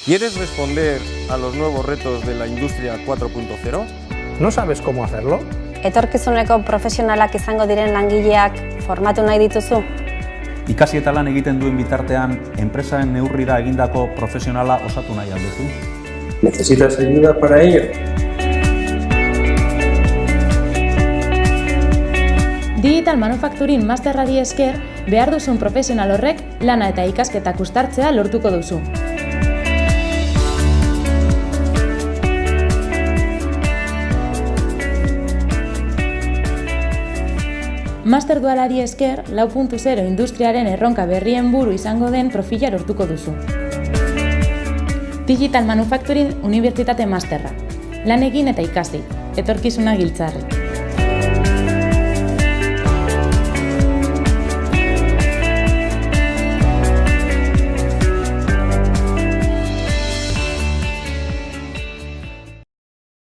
¿Quieres responder a los nuevos retos de la industria 4.0? ¿No sabes cómo hacerlo? Etorkizuneko profesionalak izango diren langileak formatu nahi dituzu? Ikasi eta lan egiten duen bitartean, enpresaren neurrira egindako profesionala osatu nahi alduzu. ¿Necesitas ayuda para ello? Digital Manufacturing Masterrari esker, behar duzun profesional horrek lana eta ikasketak uztartzea lortuko duzu. Master dualari esker, 4.0 industriaren erronka berrien buru izango den profila lortuko duzu. Digital Manufacturing Unibertsitate Masterra. Lan egin eta ikasi, etorkizuna giltzarri.